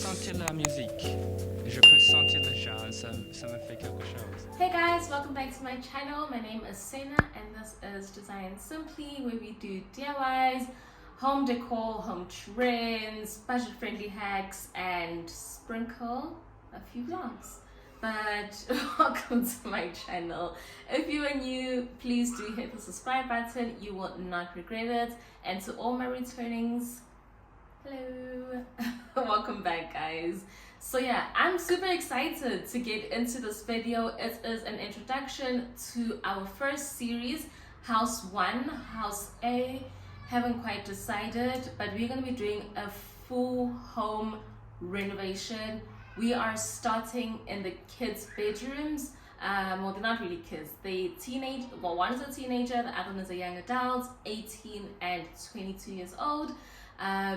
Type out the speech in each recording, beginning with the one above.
sentir la musique. Je peux sentir le jazz. Ça me fait quelque chose. Hey guys, welcome back to my channel. My name is Sena and this is Design Simply, where we do DIYs, home decor, home trends, budget-friendly hacks, and sprinkle a few vlogs. But welcome to my channel. If you are new, please do hit the subscribe button. You will not regret it. And to all my returnings, hello. Welcome back, guys. So yeah, I'm super excited to get into this video. It is an introduction to our first series, House 1, House A. Haven't quite decided, but we're going to be doing a full home renovation. We are starting in the kids' bedrooms. Well, they're not really kids. They teenage. Well, one is a teenager, the other one is a young adult, 18 and 22 years old.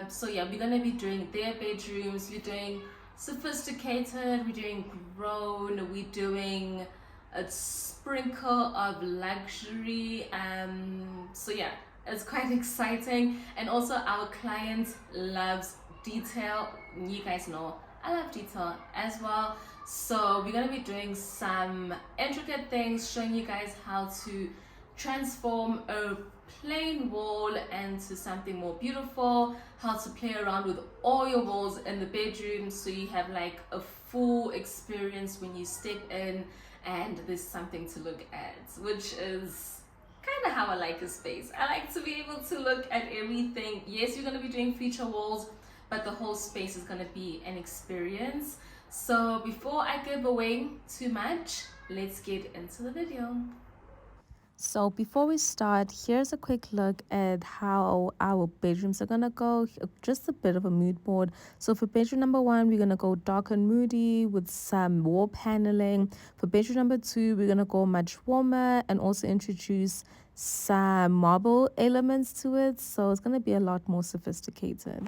So yeah, we're gonna be doing their bedrooms. We're doing sophisticated. We're doing grown. We're doing a sprinkle of luxury. So yeah, it's quite exciting. And also, our client loves detail. You guys know I love detail as well. So we're gonna be doing some intricate things, showing you guys how to transform a plain wall into something more beautiful, how to play around with all your walls in the bedroom so you have like a full experience when you step in and there's something to look at, which is kind of how I like a space. I like to be able to look at everything. Yes, you're going to be doing feature walls, but the whole space is going to be an experience. So before I give away too much, let's get into the video. So before we start, here's a quick look at how our bedrooms are gonna go. Just a bit of a mood board. So for bedroom number 1, we're gonna go dark and moody with some wall paneling. For bedroom number 2, we're gonna go much warmer and also introduce some marble elements to it. So it's gonna be a lot more sophisticated.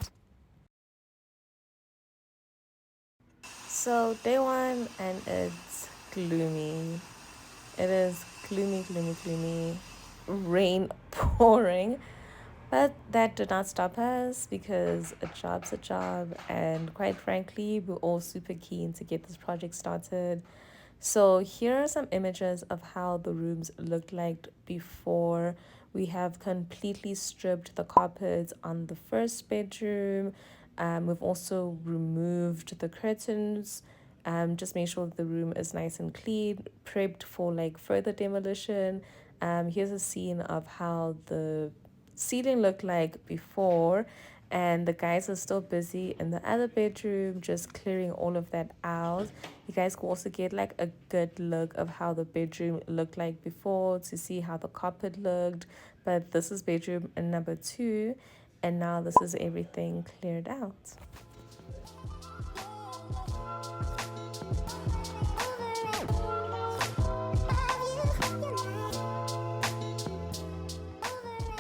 So day 1, and it's gloomy. It is gloomy, rain pouring, but that did not stop us because a job's a job, and quite frankly, we're all super keen to get this project started. So here are some images of how the rooms looked like before. We have completely stripped the carpets on the first bedroom. We've also removed the curtains. Just make sure the room is nice and clean, prepped for like further demolition. Here's a scene of how the ceiling looked like before, and the guys are still busy in the other bedroom just clearing all of that out. You guys can also get like a good look of how the bedroom looked like before to see how the carpet looked. But this is bedroom number 2, and now this is everything cleared out.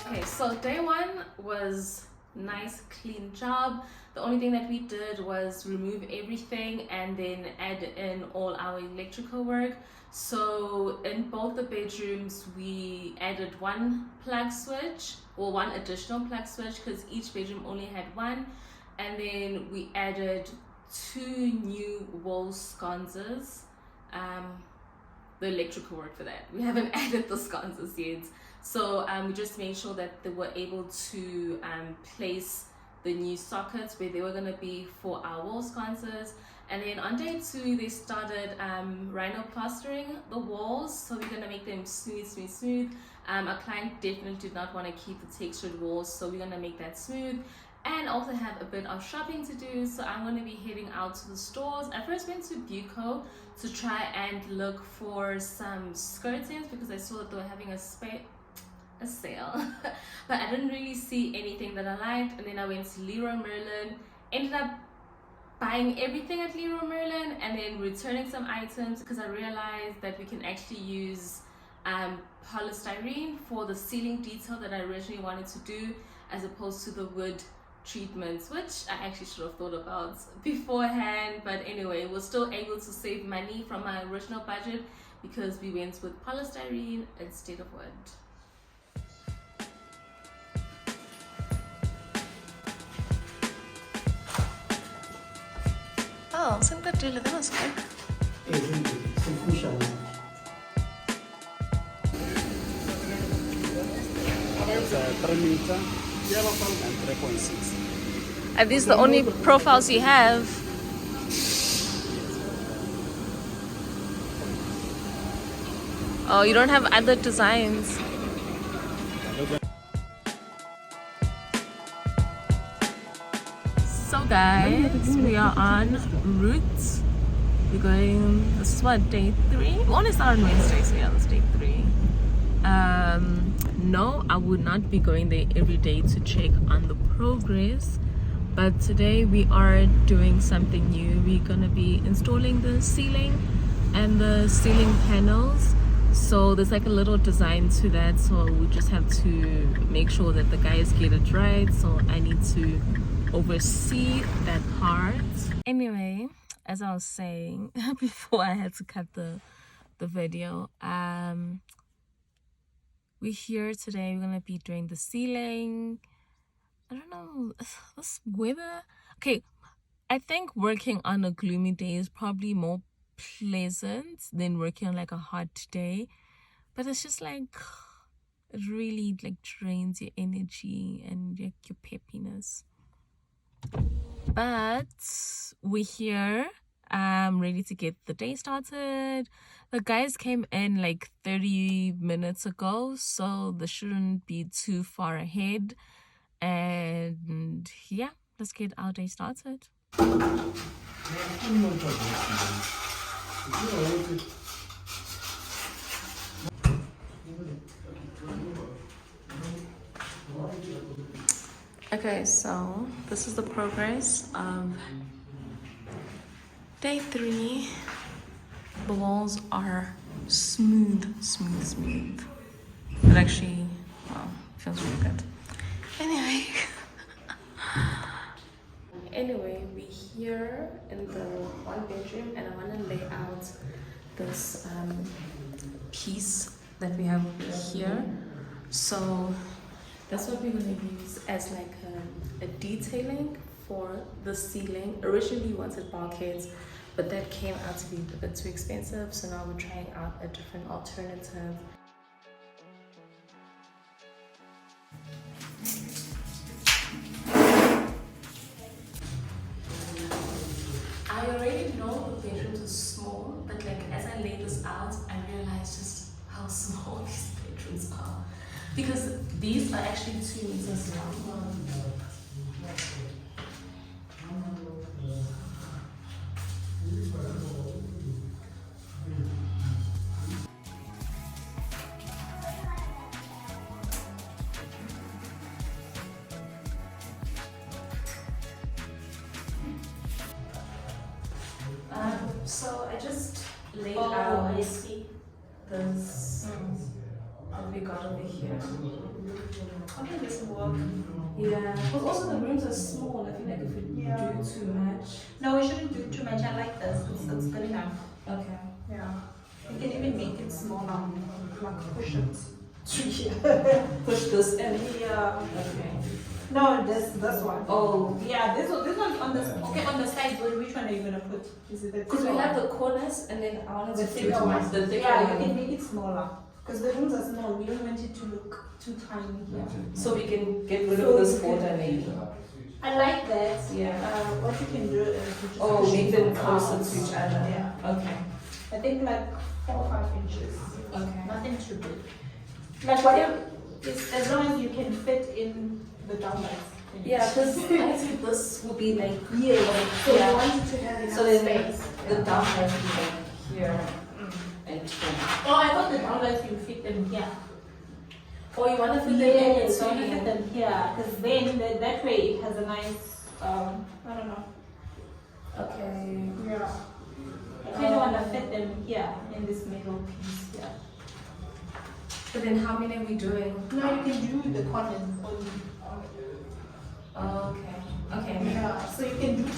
Okay, so day 1 was nice, clean job. The only thing that we did was remove everything and then add in all our electrical work. So in both the bedrooms, we added one plug switch, or one additional plug switch, because each bedroom only had one. And then we added 2 new wall sconces. The electrical work for that. We haven't added the sconces yet. So we just made sure that they were able to place the new sockets where they were going to be for our wall sconces. And then on day 2, they started rhino plastering the walls. So we're going to make them smooth. Our client definitely did not want to keep the textured walls, so we're going to make that smooth. And also have a bit of shopping to do, so I'm going to be heading out to the stores. I first went to Buco to try and look for some skirtings because I saw that they were having a sale but I didn't really see anything that I liked. And then I went to Leroy Merlin, ended up buying everything at Leroy Merlin and then returning some items because I realized that we can actually use polystyrene for the ceiling detail that I originally wanted to do, as opposed to the wood treatments, which I actually should have thought about beforehand. But anyway, we're still able to save money from my original budget because we went with polystyrene instead of wood. Oh, send that to that was quick. It's 3 meter and 3.6. Are these the only profiles you have? Oh, you don't have other designs. So guys, we are en route. We're going, this is what, day 3? We only start on Wednesday, so yeah, this is day 3. No, I would not be going there every day to check on the progress. But today we are doing something new. We're gonna be installing the ceiling and the ceiling panels. So there's like a little design to that, so we just have to make sure that the guys get it right. So I need to oversee that part. Anyway, as I was saying before I had to cut the video, we're here today. We're gonna be doing the ceiling. I don't know, this weather. Okay, I think working on a gloomy day is probably more pleasant than working on like a hot day, but it's just like it really like drains your energy and like your peppiness. But we're here, ready to get the day started. The guys came in like 30 minutes ago, so they shouldn't be too far ahead. And yeah, let's get our day started. Okay, so this is the progress of day 3. The walls are smooth. It actually, well, feels really good. Anyway, we're here in the 1 bedroom, and I want to lay out this piece that we have over here. So that's what we're going to use as like a detailing for the ceiling. Originally we wanted bulkheads, but that came out to be a bit too expensive, so now we're trying out a different alternative. I already know the bedrooms are small, but like as I lay this out, I realized just how small these bedrooms are. Because these are actually 2 meters long. So I just laid out this that we got over here. Okay, this will work. Yeah, but also the rooms are small. I feel like if we do too much. No, we shouldn't do too much. I like this. It's good enough. Okay. Yeah. You can even make it smaller. Like push it. Push this in. Yeah. Okay. No, this one. Oh. Yeah, this one on the on the side. Which one are you gonna put? Is it the because we have the corners, and then I wanted the to thicker put one. the thicker yeah, one. you can make it smaller. Because the rooms are small. We don't want it to look too tiny here. So we can get rid of this border maybe. I like that. Yeah. What you can do is you make just push them it closer out. to each other. Yeah. Okay. I think like 4 or 5 inches. Okay. Nothing too big. Like whatever, as long as you can fit in the downlights. Yeah, because I think this will be like So you want it to have enough so then space. the downlights will be like here and here. Oh, I thought the downlights you fit them here. Or you want to fit them in Yes, so you want to fit them here because then that way it has a nice I don't know. Okay. Yeah. I kind of want to fit them here in this middle piece here. But then how many are we doing? No, you can do the corners only. Oh, okay. Okay. Yeah. So you can do 2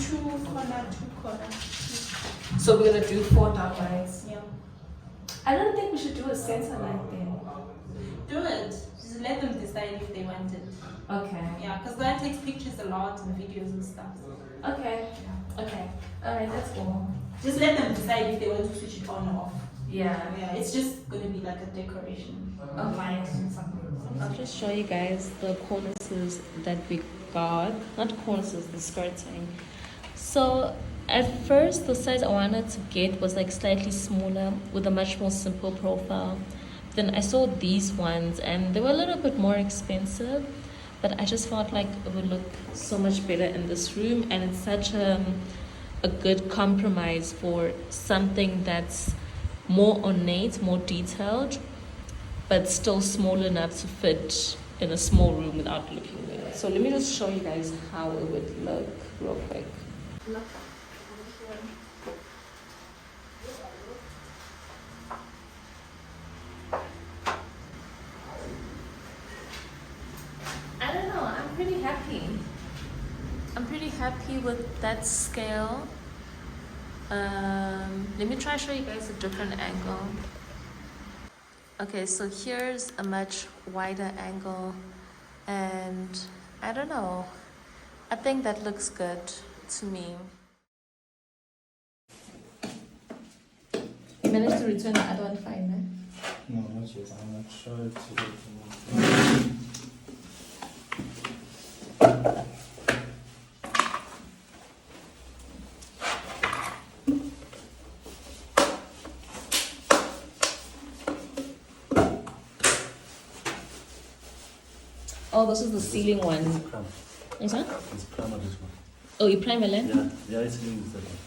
corners. So we're gonna do 4 downlights. Yeah. I don't think we should do a center light then. Do it. Just let them decide if they want it. Okay. Yeah, because God takes pictures pictures a lot and videos and stuff. So, Okay. Okay. Alright, that's cool. just let them decide if they want to switch it on or off. Yeah. Yeah, it's just gonna be like a decoration. Okay. I'll just show you guys the cornices that we got. Not cornices, the skirting. So at first the size I wanted to get was like slightly smaller with a much more simple profile. Then I saw these ones and they were a little bit more expensive, but I just felt like it would look so much better in this room, and it's such a good compromise for something that's more ornate, more detailed, but still small enough to fit in a small room without looking weird. So let me just show you guys how it would look real quick. I don't know, I'm pretty happy. I'm pretty happy with that scale. Let me try to show you guys a different angle. Okay, so here's a much wider angle, and I don't know, I think that looks good to me. You managed to return the other one fine, eh? No, not yet. I'm not sure to do it tomorrow. Oh, this is the ceiling one. It's prime. What's that? It's prime on this one. Oh, you prime it? Yeah, the ice cream is that one.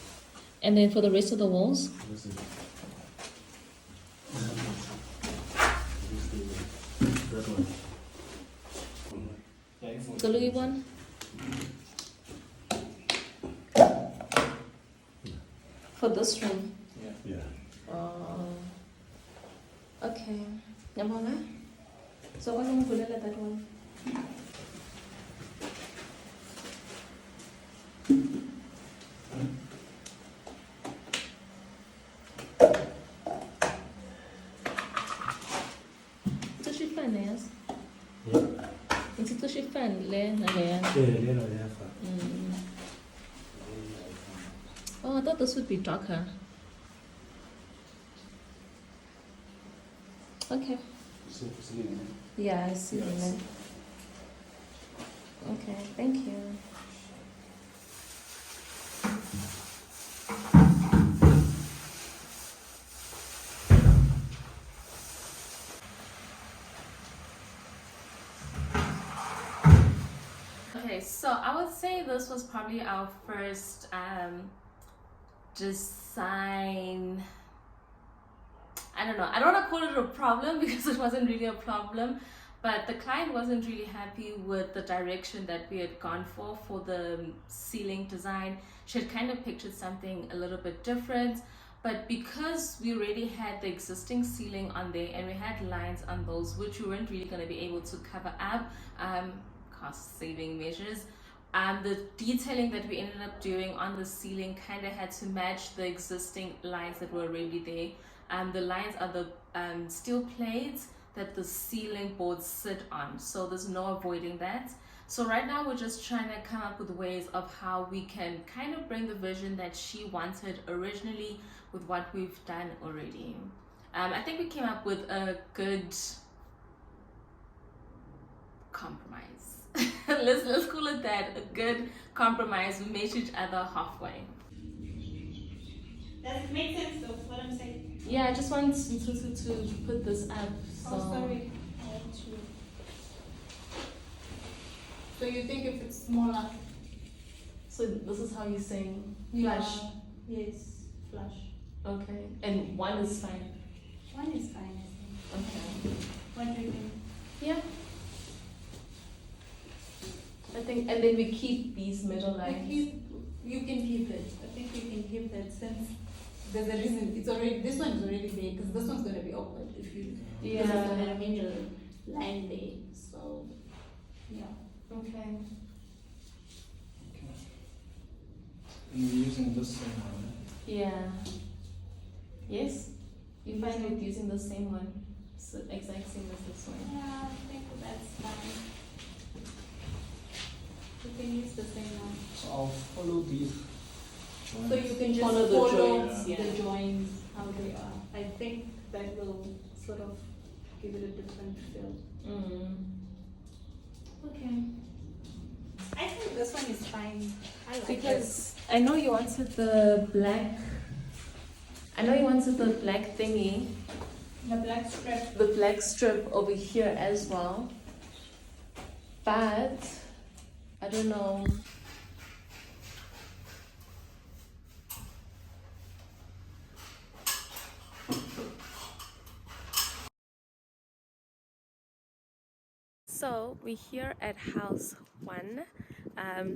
And then for the rest of the walls? This is that one. The Louis one? For this room? Yeah. Oh. Okay. Yabona? So why don't we that one? Tushy fan, yes? Yeah. It's a tushy fan, le, na le. Yeah. Oh, I thought this would be darker. Okay. Yeah, I see that. Okay, thank you. Okay, so I would say this was probably our first design. I don't know, I don't want to call it a problem because it wasn't really a problem, but the client wasn't really happy with the direction that we had gone for the ceiling design. She had kind of pictured something a little bit different, but because we already had the existing ceiling on there and we had lines on those which we weren't really going to be able to cover up, cost saving measures, the detailing that we ended up doing on the ceiling kind of had to match the existing lines that were already there. The lines are the steel plates that the ceiling boards sit on, so there's no avoiding that. So right now we're just trying to come up with ways of how we can kind of bring the vision that she wanted originally with what we've done already. I think we came up with a good compromise. let's call it that, a good compromise. We met each other halfway. Does it make sense though, what I'm saying? Yeah, I just want to put this up. So. Oh, sorry. So you think if it's smaller? So this is how you're saying Yeah. flush. Yes, flush. Okay, and one is fine. One is fine, I think. Okay. What do you think? Yeah. I think, and then we keep these middle lines. You can keep it. I think you can keep that since there's a reason. It's already, this one is already there because this one's gonna be awkward if you. Yeah. This is gonna be middle line there. So, yeah. Okay. And we're using this same one. Yeah. Yes. You find with using the same one, so exact same as this one. Yeah, I think that's fine. You can use the same one. So I'll follow these joints. So you can just Follow the joints, the yeah. joints, how they are. I think that will sort of give it a different feel. Okay. I think this one is fine. I like Because I know you wanted the black. I know you wanted the black thingy, it. The black strap. the black strip over here as well. But I don't know. So we're here at house 1.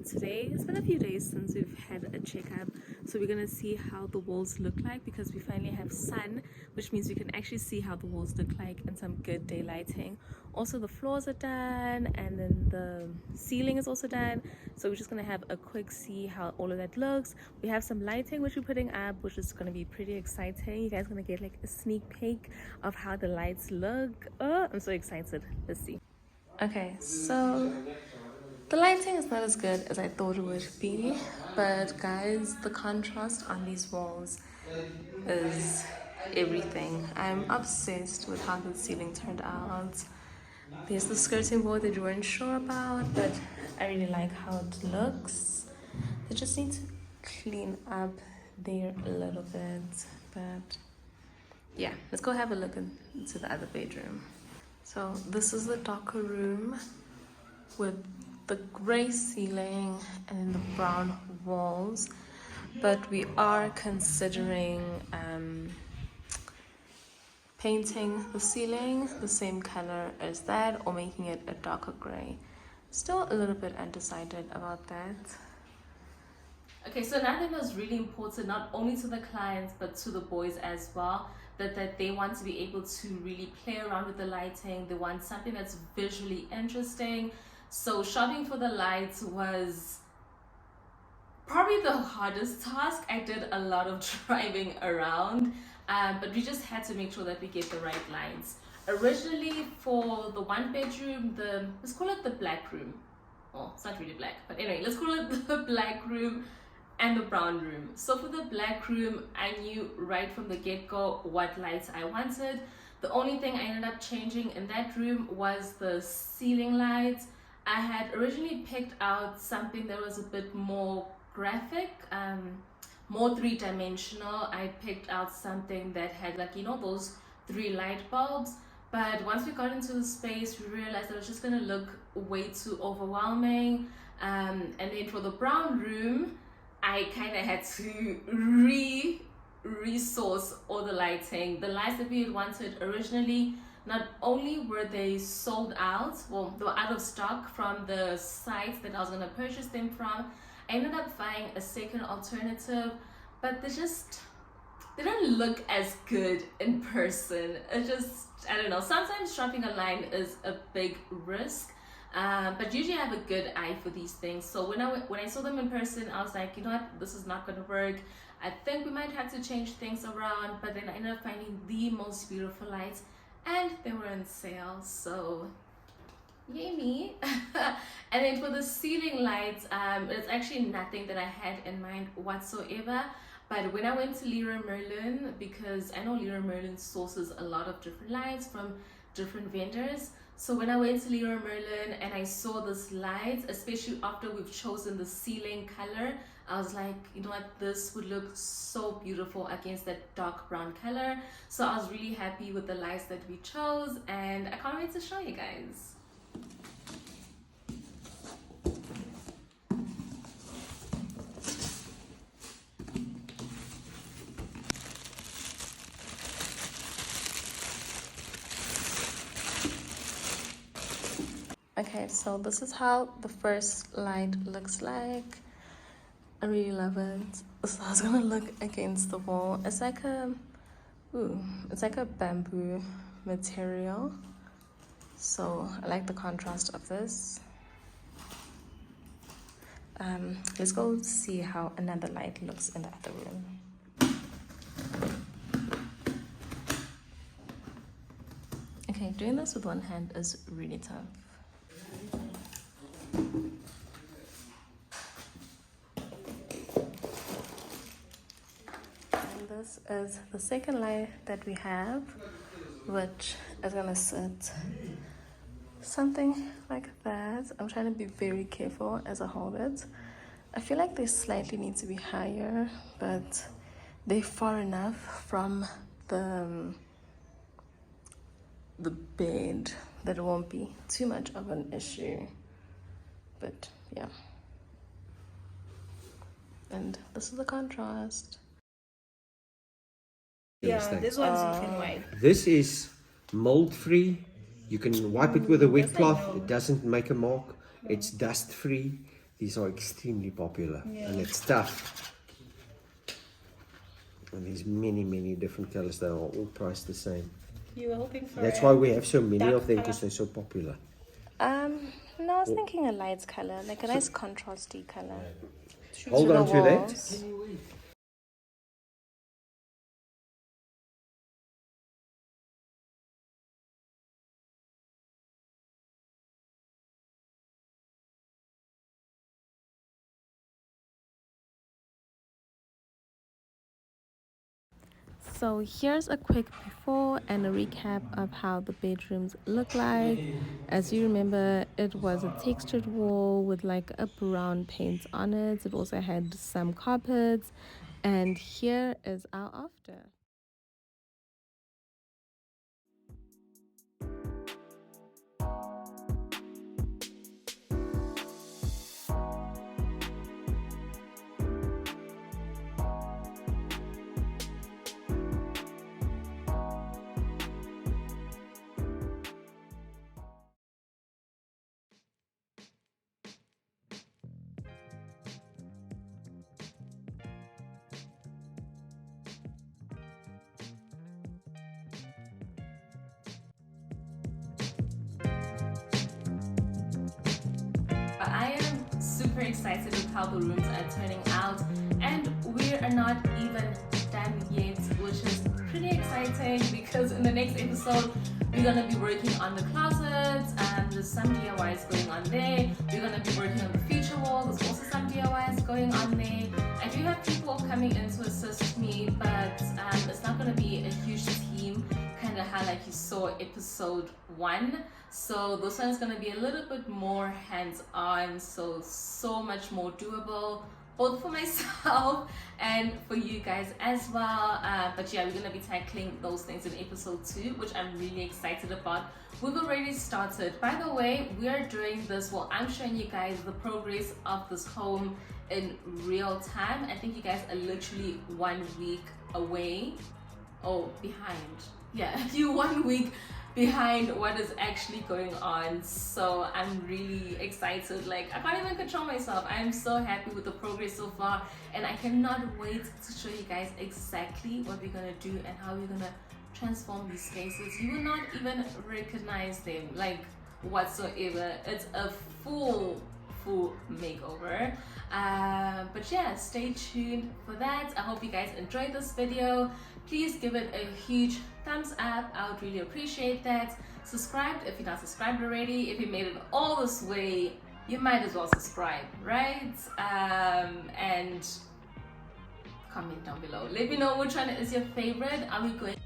Today it's been a few days since we've had a checkup, so we're gonna see how the walls look like because we finally have sun, which means we can actually see how the walls look like and some good day lighting. Also the floors are done and then the ceiling is also done, so we're just gonna have a quick see how all of that looks. We have some lighting which we're putting up, which is gonna be pretty exciting. You guys are gonna get like a sneak peek of how the lights look. Oh, I'm so excited. Let's see. Okay, so the lighting is not as good as I thought it would be, but guys, the contrast on these walls is everything. I'm obsessed with how the ceiling turned out. There's the skirting board that you weren't sure about, but I really like how it looks. They just need to clean up there a little bit, but yeah, let's go have a look into the other bedroom. So this is the darker room with the gray ceiling and the brown walls, but we are considering painting the ceiling the same color as that or making it a darker gray. Still a little bit undecided about that. Okay, so another thing that's really important, not only to the clients but to the boys as well, that they want to be able to really play around with the lighting. They want something that's visually interesting. So shopping for the lights was probably the hardest task. I did a lot of driving around, but we just had to make sure that we get the right lights. Originally for the 1 bedroom, let's call it the black room. Oh, it's not really black, but anyway, let's call it the black room and the brown room. So for the black room, I knew right from the get-go what lights I wanted. The only thing I ended up changing in that room was the ceiling lights. I had originally picked out something that was a bit more graphic, more 3-dimensional. I picked out something that had, like, you know, those 3 light bulbs. But once we got into the space, we realized that it was just gonna look way too overwhelming. And then for the brown room, I kind of had to resource all the lighting. The lights that we had wanted originally, not only were they sold out, well, they were out of stock from the sites that I was going to purchase them from. I ended up buying a second alternative, but they don't look as good in person. It just, I don't know, sometimes shopping online is a big risk. But usually I have a good eye for these things. So when I saw them in person, I was like, you know what, this is not gonna work. I think we might have to change things around. But then I ended up finding the most beautiful lights, and they were on sale. So yay me. And then for the ceiling lights, it's actually nothing that I had in mind whatsoever. But when I went to Leroy Merlin, because I know Leroy Merlin sources a lot of different lights from different vendors. So when I went to Leroy Merlin and I saw this light, especially after we've chosen the ceiling color, I was like, you know what, this would look so beautiful against that dark brown color. So I was really happy with the lights that we chose, and I can't wait to show you guys. Okay, so this is how the first light looks like. I really love it. So I was gonna look against the wall. It's like a bamboo material. So I like the contrast of this. Let's go see how another light looks in the other room. Okay, doing this with one hand is really tough. this is the second light that we have, which is gonna sit something like that. I'm trying to be very careful as I hold it. I feel like they slightly need to be higher, but they're far enough from the bed that it won't be too much of an issue. But yeah. And this is the contrast. This one's in white. This is mold free. You can wipe it with a wet cloth. It doesn't make a mark. It's dust free. These are extremely popular, and it's tough. And there's many different colors that are all priced the same. You were hoping for That's why we have so many of them, because they're so popular. No, I was thinking a light color, like a nice contrasty color. Hold on to that. walls. So here's a quick before and a recap of how the bedrooms look like. As you remember, it was a textured wall with like a brown paint on it. It also had some carpets, and here is our after. I am super excited with how the rooms are turning out, and we are not even done yet, which is pretty exciting because in the next episode we're gonna be working on the closets, and there's some DIYs going on there. We're gonna be working on the feature wall. There's also some DIYs going on there. I do have people coming in to assist me, but it's not gonna be a huge team, kind of how like you saw episode 1. So this one's gonna be a little bit more hands-on, so much more doable, both for myself and for you guys as well. But yeah, we're gonna be tackling those things in episode 2, which I'm really excited about. We've already started. By the way, we are doing this, well, I'm showing you guys the progress of this home in real time. I think you guys are literally 1 week away, behind. Yeah, you're 1 week behind what is actually going on. So I'm really excited. Like, I can't even control myself. I'm so happy with the progress so far, and I cannot wait to show you guys exactly what we're gonna do and how we're gonna transform these spaces. You will not even recognize them, like, whatsoever. It's a full makeover. But yeah, stay tuned for that. I hope you guys enjoyed this video. Please give it a huge thumbs up. I would really appreciate that. Subscribe if you're not subscribed already. If you made it all this way, you might as well subscribe, right? And comment down below. Let me know which one is your favorite. Are we going